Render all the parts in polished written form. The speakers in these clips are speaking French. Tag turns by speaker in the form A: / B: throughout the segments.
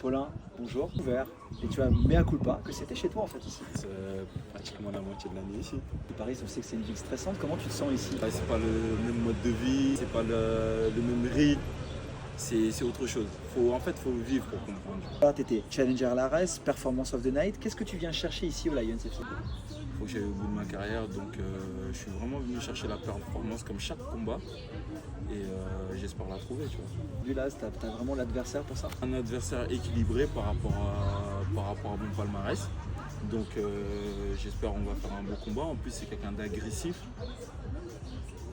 A: Paulin, bonjour, ouvert, et tu as mea culpa que c'était chez toi en fait ici.
B: C'est pratiquement la moitié de l'année ici.
A: Paris, on sait que c'est une ville stressante, comment tu te sens ici?
B: C'est pas le même mode de vie, c'est pas le même rythme, c'est autre chose. Faut vivre pour comprendre.
A: Là, tu étais challenger à la race, performance of the night, qu'est-ce que tu viens chercher ici au Lions FC?
B: Faut que j'aille au bout de ma carrière, donc je suis vraiment venu chercher la performance comme chaque combat et j'espère la trouver. Tu vois.
A: Du là, tu as vraiment l'adversaire pour ça?
B: Un adversaire équilibré par rapport à mon palmarès. Donc j'espère qu'on va faire un beau combat. En plus c'est quelqu'un d'agressif.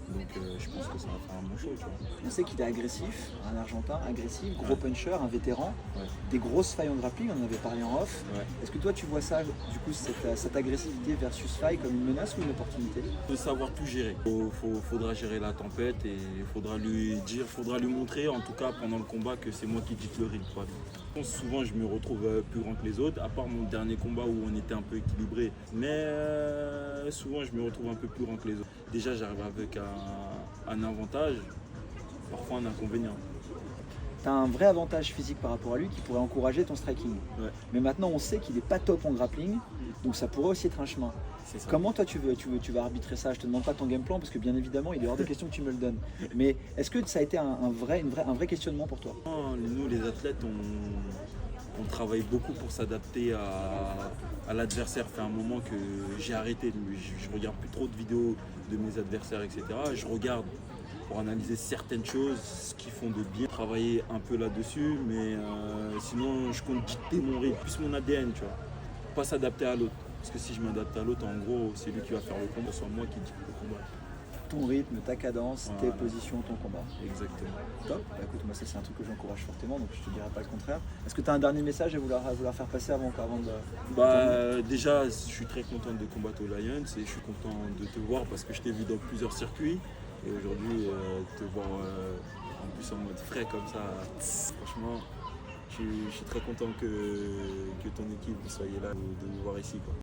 B: Donc je pense que ça va faire un bon show. Tu vois.
A: On sait qu'il est agressif, un Argentin agressif, gros puncher, un vétéran,
B: Ouais.
A: des grosses failles en grappling, on en avait parlé en off.
B: Ouais.
A: Est-ce que toi tu vois ça, du coup, cette agressivité versus faille comme une menace ou une opportunité?
B: Il faut savoir tout gérer. Faudra gérer la tempête et il faudra lui montrer, en tout cas pendant le combat, que c'est moi qui dicte le rythme. Quoi. Souvent je me retrouve plus grand que les autres, à part mon dernier combat où on était un peu équilibré. Mais souvent je me retrouve un peu plus grand que les autres. Déjà j'arrive avec un avantage, parfois un inconvénient.
A: Tu as un vrai avantage physique par rapport à lui qui pourrait encourager ton striking.
B: Ouais.
A: Mais maintenant on sait qu'il n'est pas top en grappling, donc ça pourrait aussi être un chemin.
B: C'est ça.
A: Comment toi tu vas arbitrer ça? Je te demande pas ton game plan parce que bien évidemment il est hors de question que tu me le donnes. Mais est-ce que ça a été un vrai questionnement pour toi?
B: Nous les athlètes on travaille beaucoup pour s'adapter à l'adversaire. Ça fait un moment que j'ai arrêté, je regarde plus trop de vidéos de mes adversaires, etc. Je regarde pour analyser certaines choses, ce qu'ils font de bien, travailler un peu là-dessus, mais sinon je compte dicter mon rythme, plus mon ADN, tu vois, pas s'adapter à l'autre. Parce que si je m'adapte à l'autre, en gros, c'est lui qui va faire le combat, soit moi qui dicte le combat.
A: Ton rythme, ta cadence, tes
B: Voilà.
A: positions, ton combat.
B: Exactement.
A: Top. Bah, écoute, moi ça c'est un truc que j'encourage fortement, donc je te dirai pas le contraire. Est-ce que tu as un dernier message à vouloir faire passer avant de...
B: Déjà, je suis très content de combattre aux Lions et je suis content de te voir parce que je t'ai vu dans plusieurs circuits. Et aujourd'hui, te voir en plus en mode frais comme ça, franchement, je suis très content que ton équipe soyez là de vous voir ici. Quoi.